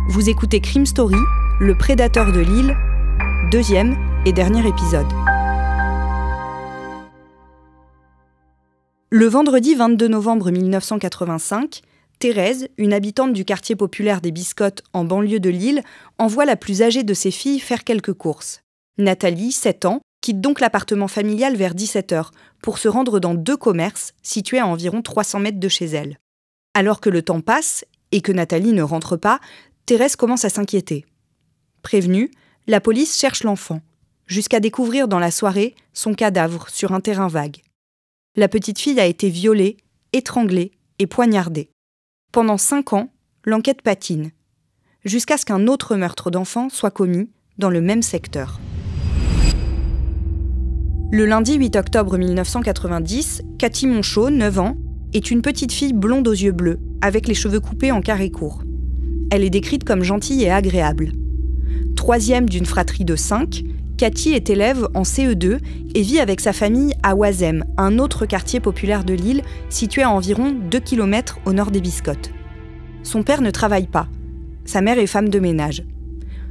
Vous écoutez Crime Story, le prédateur de Lille, 2e et dernier épisode. Le vendredi 22 novembre 1985, Thérèse, une habitante du quartier populaire des Biscottes en banlieue de Lille, envoie la plus âgée de ses filles faire quelques courses. Nathalie, 7 ans, quitte donc l'appartement familial vers 17h pour se rendre dans 2 commerces situés à environ 300 mètres de chez elle. Alors que le temps passe et que Nathalie ne rentre pas, Thérèse commence à s'inquiéter. Prévenue, la police cherche l'enfant, jusqu'à découvrir dans la soirée son cadavre sur un terrain vague. La petite fille a été violée, étranglée et poignardée. Pendant 5 ans, l'enquête patine, jusqu'à ce qu'un autre meurtre d'enfant soit commis dans le même secteur. Le lundi 8 octobre 1990, Cathy Monchot, 9 ans, est une petite fille blonde aux yeux bleus, avec les cheveux coupés en carré court. Elle est décrite comme gentille et agréable. 3e d'une fratrie de 5, Cathy est élève en CE2 et vit avec sa famille à Oisem, un autre quartier populaire de Lille, situé à environ 2 km au nord des Biscottes. Son père ne travaille pas. Sa mère est femme de ménage.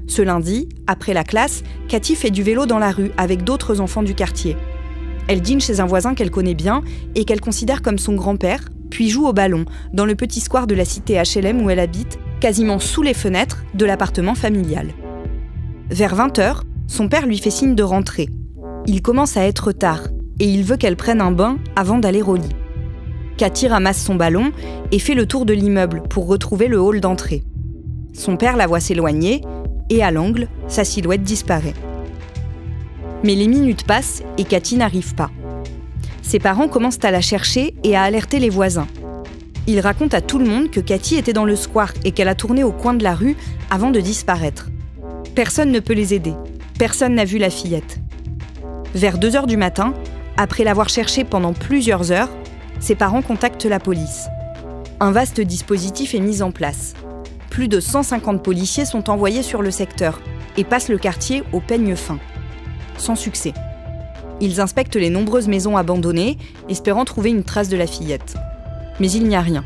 Ce lundi, après la classe, Cathy fait du vélo dans la rue avec d'autres enfants du quartier. Elle dîne chez un voisin qu'elle connaît bien et qu'elle considère comme son grand-père, puis joue au ballon dans le petit square de la cité HLM où elle habite, quasiment sous les fenêtres de l'appartement familial. Vers 20h, son père lui fait signe de rentrer. Il commence à être tard et il veut qu'elle prenne un bain avant d'aller au lit. Cathy ramasse son ballon et fait le tour de l'immeuble pour retrouver le hall d'entrée. Son père la voit s'éloigner et à l'angle, sa silhouette disparaît. Mais les minutes passent et Cathy n'arrive pas. Ses parents commencent à la chercher et à alerter les voisins. Ils racontent à tout le monde que Cathy était dans le square et qu'elle a tourné au coin de la rue avant de disparaître. Personne ne peut les aider. Personne n'a vu la fillette. Vers 2h du matin, après l'avoir cherchée pendant plusieurs heures, ses parents contactent la police. Un vaste dispositif est mis en place. Plus de 150 policiers sont envoyés sur le secteur et passent le quartier au peigne fin. Sans succès. Ils inspectent les nombreuses maisons abandonnées, espérant trouver une trace de la fillette. Mais il n'y a rien.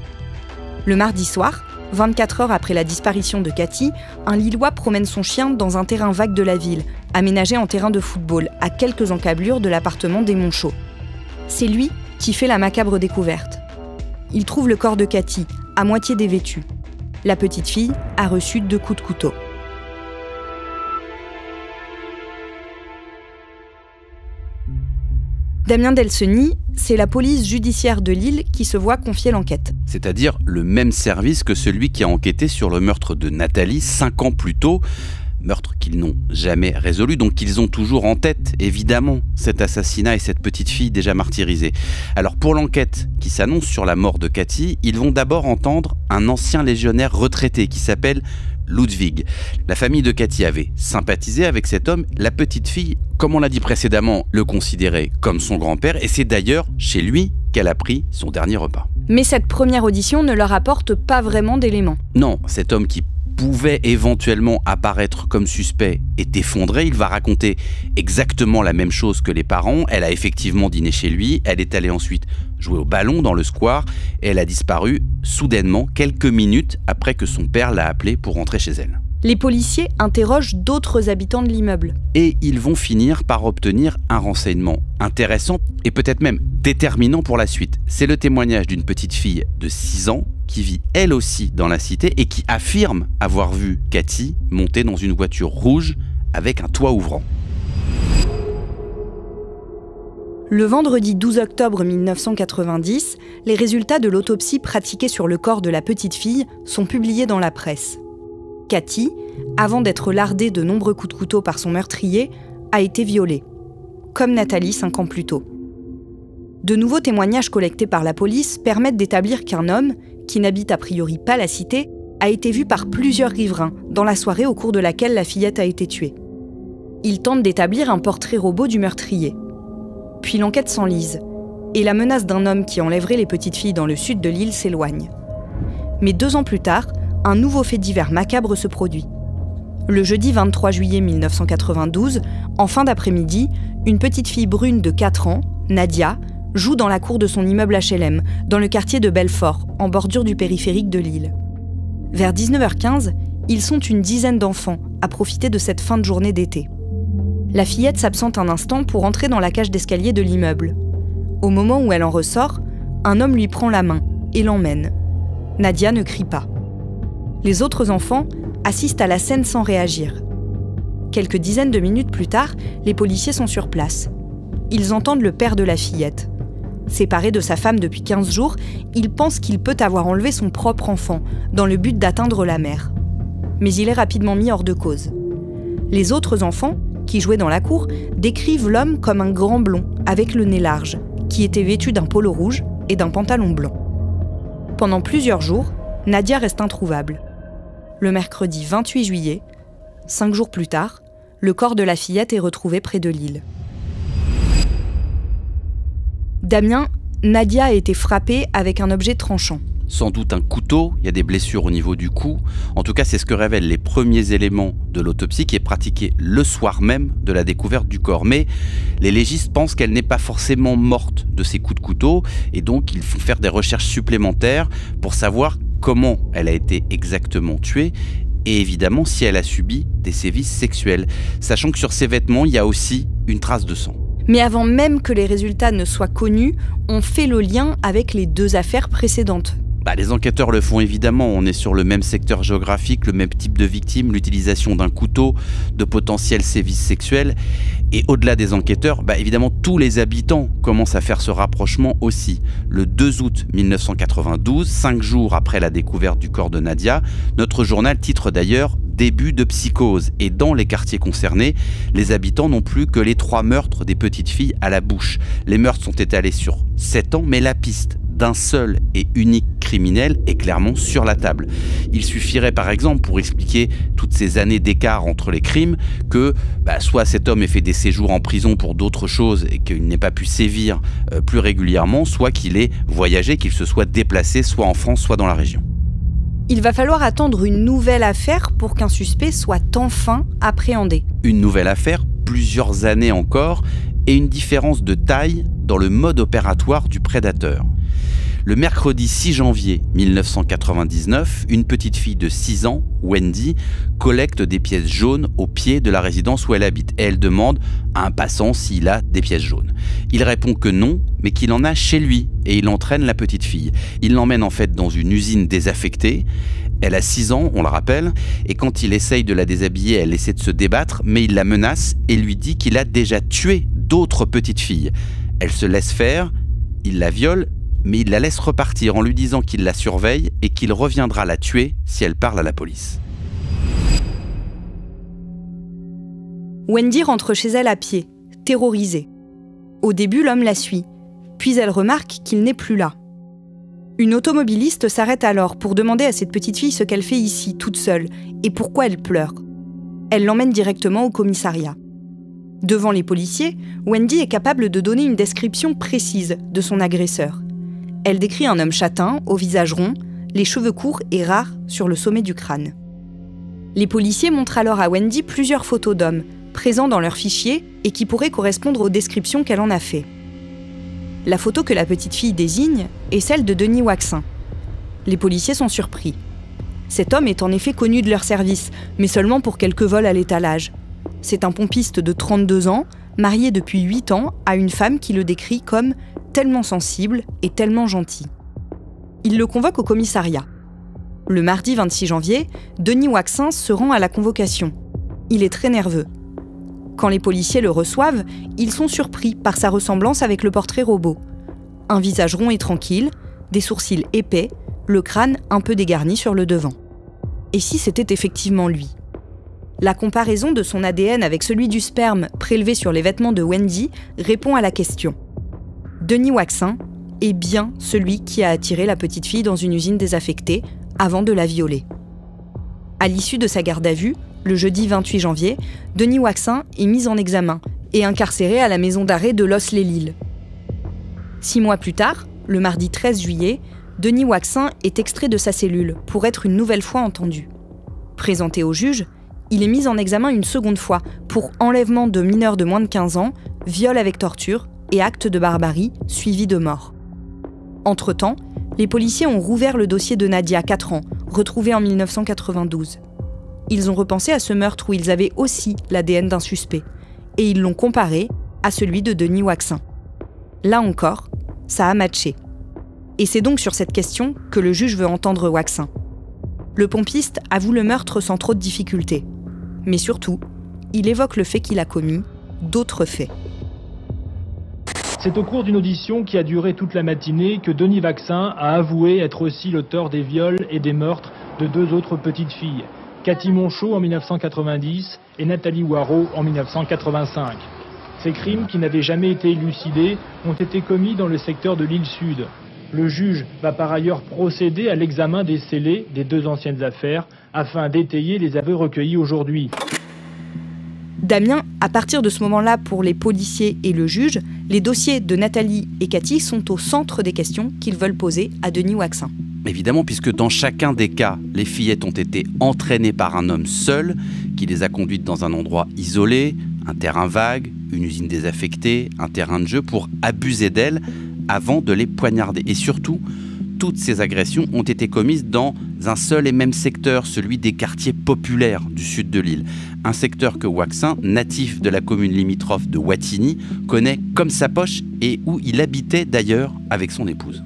Le mardi soir, 24 heures après la disparition de Cathy, un Lillois promène son chien dans un terrain vague de la ville, aménagé en terrain de football, à quelques encablures de l'appartement des Monchot. C'est lui qui fait la macabre découverte. Il trouve le corps de Cathy, à moitié dévêtu. La petite fille a reçu 2 coups de couteau. Damien Delseny, c'est la police judiciaire de Lille qui se voit confier l'enquête. C'est-à-dire le même service que celui qui a enquêté sur le meurtre de Nathalie 5 ans plus tôt. Meurtre qu'ils n'ont jamais résolu, donc ils ont toujours en tête, évidemment, cet assassinat et cette petite fille déjà martyrisée. Alors pour l'enquête qui s'annonce sur la mort de Cathy, ils vont d'abord entendre un ancien légionnaire retraité qui s'appelle Ludwig. La famille de Cathy avait sympathisé avec cet homme. La petite fille, comme on l'a dit précédemment, le considérait comme son grand-père et c'est d'ailleurs chez lui qu'elle a pris son dernier repas. Mais cette première audition ne leur apporte pas vraiment d'éléments. Non, cet homme qui pouvait éventuellement apparaître comme suspect est effondré. Il va raconter exactement la même chose que les parents. Elle a effectivement dîné chez lui. Elle est allée ensuite jouer au ballon dans le square et elle a disparu soudainement quelques minutes après que son père l'a appelée pour rentrer chez elle. Les policiers interrogent d'autres habitants de l'immeuble. Et ils vont finir par obtenir un renseignement intéressant et peut-être même déterminant pour la suite. C'est le témoignage d'une petite fille de 6 ans qui vit elle aussi dans la cité et qui affirme avoir vu Cathy monter dans une voiture rouge avec un toit ouvrant. Le vendredi 12 octobre 1990, les résultats de l'autopsie pratiquée sur le corps de la petite fille sont publiés dans la presse. Cathy, avant d'être lardée de nombreux coups de couteau par son meurtrier, a été violée, comme Nathalie 5 ans plus tôt. De nouveaux témoignages collectés par la police permettent d'établir qu'un homme, qui n'habite a priori pas la cité, a été vu par plusieurs riverains dans la soirée au cours de laquelle la fillette a été tuée. Il tente d'établir un portrait robot du meurtrier. Puis l'enquête s'enlise, et la menace d'un homme qui enlèverait les petites filles dans le sud de l'île s'éloigne. Mais 2 ans plus tard, un nouveau fait divers macabre se produit. Le jeudi 23 juillet 1992, en fin d'après-midi, une petite fille brune de 4 ans, Nadia, joue dans la cour de son immeuble HLM, dans le quartier de Belfort, en bordure du périphérique de Lille. Vers 19h15, Ils sont une dizaine d'enfants à profiter de cette fin de journée d'été. La fillette s'absente un instant pour entrer dans la cage d'escalier de l'immeuble. Au moment où elle en ressort, un homme lui prend la main et l'emmène. Nadia ne crie pas. Les autres enfants assistent à la scène sans réagir. Quelques dizaines de minutes plus tard, les policiers sont sur place. Ils entendent le père de la fillette. Séparé de sa femme depuis 15 jours, il pense qu'il peut avoir enlevé son propre enfant, dans le but d'atteindre la mère. Mais il est rapidement mis hors de cause. Les autres enfants, qui jouaient dans la cour, décrivent l'homme comme un grand blond, avec le nez large, qui était vêtu d'un polo rouge et d'un pantalon blanc. Pendant plusieurs jours, Nadia reste introuvable. Le mercredi 28 juillet, 5 jours plus tard, le corps de la fillette est retrouvé près de l'île. Damien, Nadia a été frappée avec un objet tranchant. Sans doute un couteau, il y a des blessures au niveau du cou. En tout cas, c'est ce que révèlent les premiers éléments de l'autopsie qui est pratiquée le soir même de la découverte du corps. Mais les légistes pensent qu'elle n'est pas forcément morte de ces coups de couteau et donc ils font faire des recherches supplémentaires pour savoir comment elle a été exactement tuée et évidemment si elle a subi des sévices sexuels, sachant que sur ses vêtements, il y a aussi une trace de sang. Mais avant même que les résultats ne soient connus, on fait le lien avec les deux affaires précédentes. Les enquêteurs le font évidemment, on est sur le même secteur géographique, le même type de victime, l'utilisation d'un couteau, de potentiels sévices sexuels. Et au-delà des enquêteurs, évidemment tous les habitants commencent à faire ce rapprochement aussi. Le 2 août 1992, 5 jours après la découverte du corps de Nadia, notre journal titre d'ailleurs « Début de psychose ». Et dans les quartiers concernés, les habitants n'ont plus que les 3 meurtres des petites filles à la bouche. Les meurtres sont étalés sur 7 ans, mais la piste d'un seul et unique criminel est clairement sur la table. Il suffirait par exemple pour expliquer toutes ces années d'écart entre les crimes que soit cet homme ait fait des séjours en prison pour d'autres choses et qu'il n'ait pas pu sévir plus régulièrement, soit qu'il ait voyagé, qu'il se soit déplacé soit en France, soit dans la région. Il va falloir attendre une nouvelle affaire pour qu'un suspect soit enfin appréhendé. Une nouvelle affaire, plusieurs années encore, et une différence de taille dans le mode opératoire du prédateur. Le mercredi 6 janvier 1999, une petite fille de 6 ans, Wendy, collecte des pièces jaunes au pied de la résidence où elle habite. Et elle demande à un passant s'il a des pièces jaunes. Il répond que non, mais qu'il en a chez lui. Et il entraîne la petite fille. Il l'emmène en fait dans une usine désaffectée. Elle a 6 ans, on le rappelle, et quand il essaye de la déshabiller, elle essaie de se débattre, mais il la menace et lui dit qu'il a déjà tué d'autres petites filles. Elle se laisse faire, il la viole, mais il la laisse repartir en lui disant qu'il la surveille et qu'il reviendra la tuer si elle parle à la police. Wendy rentre chez elle à pied, terrorisée. Au début, l'homme la suit, puis elle remarque qu'il n'est plus là. Une automobiliste s'arrête alors pour demander à cette petite fille ce qu'elle fait ici, toute seule, et pourquoi elle pleure. Elle l'emmène directement au commissariat. Devant les policiers, Wendy est capable de donner une description précise de son agresseur. Elle décrit un homme châtain, au visage rond, les cheveux courts et rares sur le sommet du crâne. Les policiers montrent alors à Wendy plusieurs photos d'hommes, présents dans leur fichier et qui pourraient correspondre aux descriptions qu'elle en a fait. La photo que la petite fille désigne est celle de Denis Waxin. Les policiers sont surpris. Cet homme est en effet connu de leur service, mais seulement pour quelques vols à l'étalage. C'est un pompiste de 32 ans, marié depuis 8 ans à une femme qui le décrit comme tellement sensible et tellement gentil. Il le convoque au commissariat. Le mardi 26 janvier, Denis Waxin se rend à la convocation. Il est très nerveux. Quand les policiers le reçoivent, ils sont surpris par sa ressemblance avec le portrait robot. Un visage rond et tranquille, des sourcils épais, le crâne un peu dégarni sur le devant. Et si c'était effectivement lui ? La comparaison de son ADN avec celui du sperme prélevé sur les vêtements de Wendy répond à la question. Denis Waxin est bien celui qui a attiré la petite fille dans une usine désaffectée avant de la violer. À l'issue de sa garde à vue, le jeudi 28 janvier, Denis Waxin est mis en examen et incarcéré à la maison d'arrêt de Los-les-Lilles. 6 mois plus tard, le mardi 13 juillet, Denis Waxin est extrait de sa cellule pour être une nouvelle fois entendu. Présenté au juge, il est mis en examen une seconde fois pour enlèvement de mineurs de moins de 15 ans, viol avec torture et acte de barbarie suivi de mort. Entre-temps, les policiers ont rouvert le dossier de Nadia, 4 ans, retrouvée en 1992. ils ont repensé à ce meurtre où ils avaient aussi l'ADN d'un suspect. Et ils l'ont comparé à celui de Denis Waxin. Là encore, ça a matché. Et c'est donc sur cette question que le juge veut entendre Waxin. Le pompiste avoue le meurtre sans trop de difficultés. Mais surtout, il évoque le fait qu'il a commis d'autres faits. C'est au cours d'une audition qui a duré toute la matinée que Denis Waxin a avoué être aussi l'auteur des viols et des meurtres de 2 autres petites filles, Cathy Monchot en 1990 et Nathalie Waro en 1985. Ces crimes, qui n'avaient jamais été élucidés, ont été commis dans le secteur de l'île Sud. Le juge va par ailleurs procéder à l'examen des scellés des 2 anciennes affaires afin d'étayer les aveux recueillis aujourd'hui. Damien, à partir de ce moment-là, pour les policiers et le juge, les dossiers de Nathalie et Cathy sont au centre des questions qu'ils veulent poser à Denis Waxin. Évidemment, puisque dans chacun des cas, les fillettes ont été entraînées par un homme seul, qui les a conduites dans un endroit isolé, un terrain vague, une usine désaffectée, un terrain de jeu, pour abuser d'elles avant de les poignarder. Et surtout, toutes ces agressions ont été commises dans un seul et même secteur, celui des quartiers populaires du sud de l'île. Un secteur que Waxin, natif de la commune limitrophe de Wattignies, connaît comme sa poche et où il habitait d'ailleurs avec son épouse.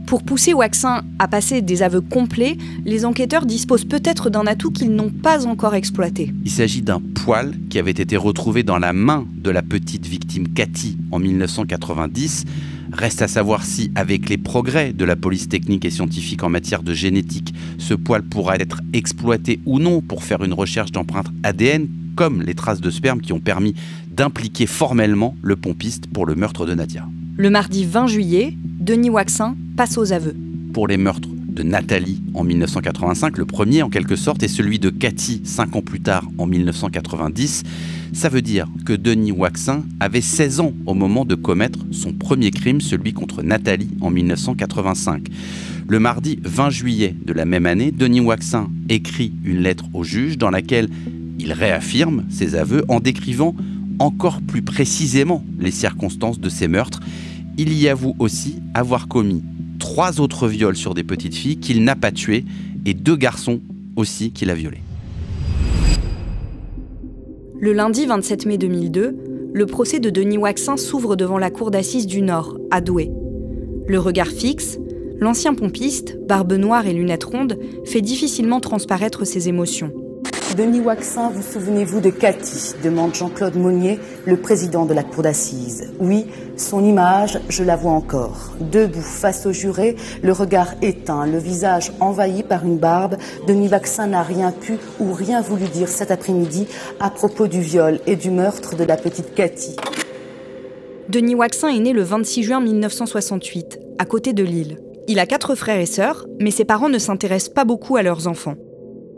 Pour pousser Waxin à passer des aveux complets, les enquêteurs disposent peut-être d'un atout qu'ils n'ont pas encore exploité. Il s'agit d'un poil qui avait été retrouvé dans la main de la petite victime Cathy en 1990. Reste à savoir si, avec les progrès de la police technique et scientifique en matière de génétique, ce poil pourra être exploité ou non pour faire une recherche d'empreintes ADN, comme les traces de sperme qui ont permis d'impliquer formellement le pompiste pour le meurtre de Nadia. Le mardi 20 juillet, Denis Waxin passe aux aveux. Pour les meurtres de Nathalie en 1985, le premier en quelque sorte, et celui de Cathy 5 ans plus tard en 1990, ça veut dire que Denis Waxin avait 16 ans au moment de commettre son premier crime, celui contre Nathalie en 1985. Le mardi 20 juillet de la même année, Denis Waxin écrit une lettre au juge dans laquelle il réaffirme ses aveux en décrivant encore plus précisément les circonstances de ces meurtres. Il y avoue aussi avoir commis 3 autres viols sur des petites filles qu'il n'a pas tuées et 2 garçons aussi qu'il a violés. Le lundi 27 mai 2002, le procès de Denis Waxin s'ouvre devant la cour d'assises du Nord, à Douai. Le regard fixe, l'ancien pompiste, barbe noire et lunettes rondes, fait difficilement transparaître ses émotions. Denis Waxin, vous souvenez-vous de Cathy, demande Jean-Claude Monnier, le président de la cour d'assises. Oui, son image, je la vois encore. Debout face au juré, le regard éteint, le visage envahi par une barbe, Denis Waxin n'a rien pu ou rien voulu dire cet après-midi à propos du viol et du meurtre de la petite Cathy. Denis Waxin est né le 26 juin 1968, à côté de Lille. Il a 4 frères et sœurs, mais ses parents ne s'intéressent pas beaucoup à leurs enfants.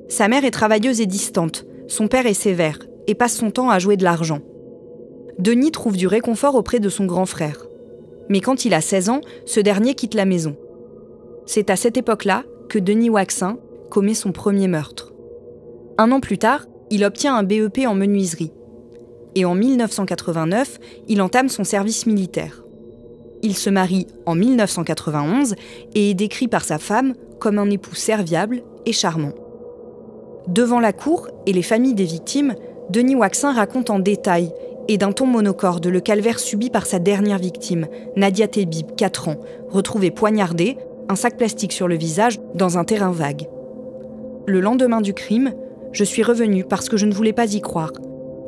Sa mère est travailleuse et distante, son père est sévère et passe son temps à jouer de l'argent. Denis trouve du réconfort auprès de son grand frère. Mais quand il a 16 ans, ce dernier quitte la maison. C'est à cette époque-là que Denis Waxin commet son premier meurtre. 1 an plus tard, il obtient un BEP en menuiserie. Et en 1989, il entame son service militaire. Il se marie en 1991 et est décrit par sa femme comme un époux serviable et charmant. Devant la cour et les familles des victimes, Denis Waxin raconte en détail et d'un ton monocorde le calvaire subi par sa dernière victime, Nadia Tebib, 4 ans, retrouvée poignardée, un sac plastique sur le visage, dans un terrain vague. Le lendemain du crime, je suis revenu parce que je ne voulais pas y croire.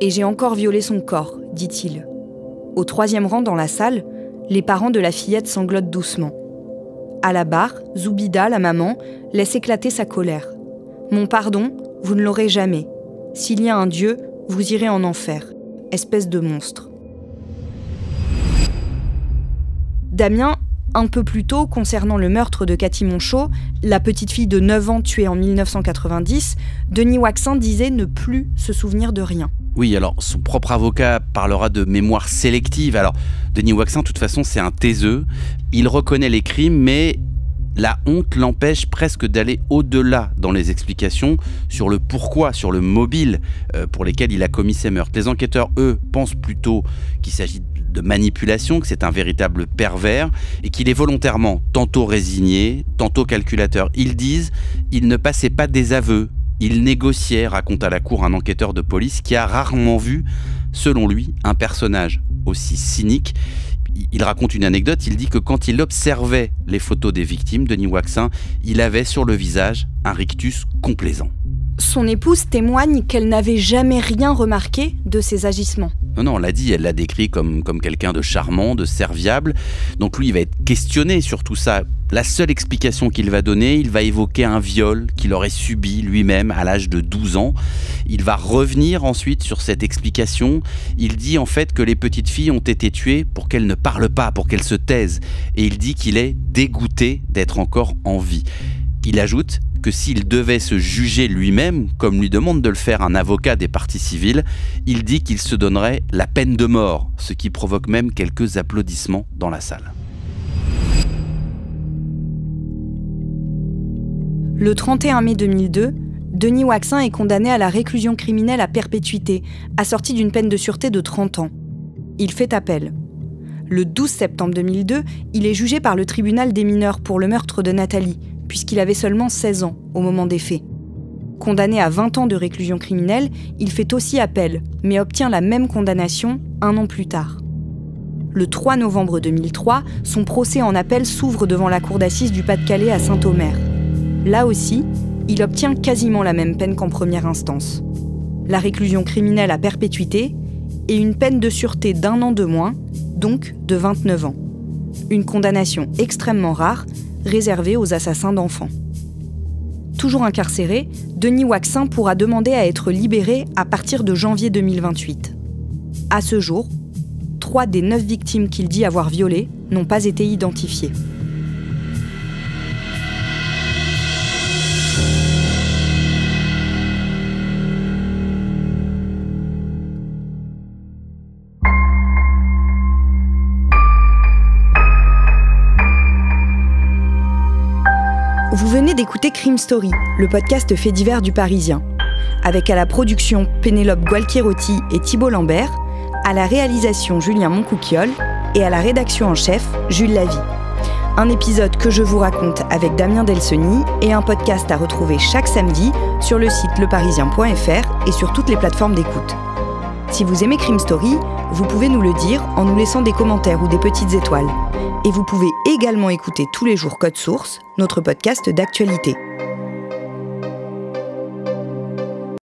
Et j'ai encore violé son corps, dit-il. Au 3e rang dans la salle, les parents de la fillette sanglotent doucement. À la barre, Zoubida, la maman, laisse éclater sa colère. « Mon pardon, vous ne l'aurez jamais. S'il y a un Dieu, vous irez en enfer. Espèce de monstre. » Damien, un peu plus tôt, concernant le meurtre de Cathy Monchot, la petite fille de 9 ans tuée en 1990, Denis Waxin disait ne plus se souvenir de rien. Oui, alors son propre avocat parlera de mémoire sélective. Alors, Denis Waxin, de toute façon, c'est un taiseux. Il reconnaît les crimes, mais la honte l'empêche presque d'aller au-delà dans les explications sur le pourquoi, sur le mobile pour lesquels il a commis ces meurtres. Les enquêteurs, eux, pensent plutôt qu'il s'agit de manipulation, que c'est un véritable pervers et qu'il est volontairement tantôt résigné, tantôt calculateur. Ils disent il ne passait pas des aveux, Il négociait, raconte à la cour un enquêteur de police qui a rarement vu, selon lui, un personnage aussi cynique. Il raconte une anecdote, il dit que quand il observait les photos des victimes, Denis Waxin, il avait sur le visage un rictus complaisant. Son épouse témoigne qu'elle n'avait jamais rien remarqué de ses agissements. Non, on l'a dit, elle l'a décrit comme quelqu'un de charmant, de serviable. Donc lui, il va être questionné sur tout ça. La seule explication qu'il va donner, il va évoquer un viol qu'il aurait subi lui-même à l'âge de 12 ans. Il va revenir ensuite sur cette explication. Il dit en fait que les petites filles ont été tuées pour qu'elles ne parlent pas, pour qu'elles se taisent. Et il dit qu'il est dégoûté d'être encore en vie. Il ajoute que s'il devait se juger lui-même, comme lui demande de le faire un avocat des parties civiles, il dit qu'il se donnerait la peine de mort, ce qui provoque même quelques applaudissements dans la salle. Le 31 mai 2002, Denis Waxin est condamné à la réclusion criminelle à perpétuité, assorti d'une peine de sûreté de 30 ans. Il fait appel. Le 12 septembre 2002, il est jugé par le tribunal des mineurs pour le meurtre de Nathalie, puisqu'il avait seulement 16 ans au moment des faits. Condamné à 20 ans de réclusion criminelle, il fait aussi appel, mais obtient la même condamnation 1 an plus tard. Le 3 novembre 2003, son procès en appel s'ouvre devant la cour d'assises du Pas-de-Calais à Saint-Omer. Là aussi, il obtient quasiment la même peine qu'en première instance. La réclusion criminelle à perpétuité et une peine de sûreté d'1 an de moins, donc de 29 ans. Une condamnation extrêmement rare, réservé aux assassins d'enfants. Toujours incarcéré, Denis Waxin pourra demander à être libéré à partir de janvier 2028. À ce jour, 3 des 9 victimes qu'il dit avoir violées n'ont pas été identifiées. Vous venez d'écouter Crime Story, le podcast fait divers du Parisien, avec à la production Pénélope Gualquierotti et Thibault Lambert, à la réalisation Julien Moncouquiol et à la rédaction en chef Jules Lavie. Un épisode que je vous raconte avec Damien Delseny et un podcast à retrouver chaque samedi sur le site leparisien.fr et sur toutes les plateformes d'écoute. Si vous aimez Crime Story, vous pouvez nous le dire en nous laissant des commentaires ou des petites étoiles. Et vous pouvez également écouter tous les jours Code Source, notre podcast d'actualité.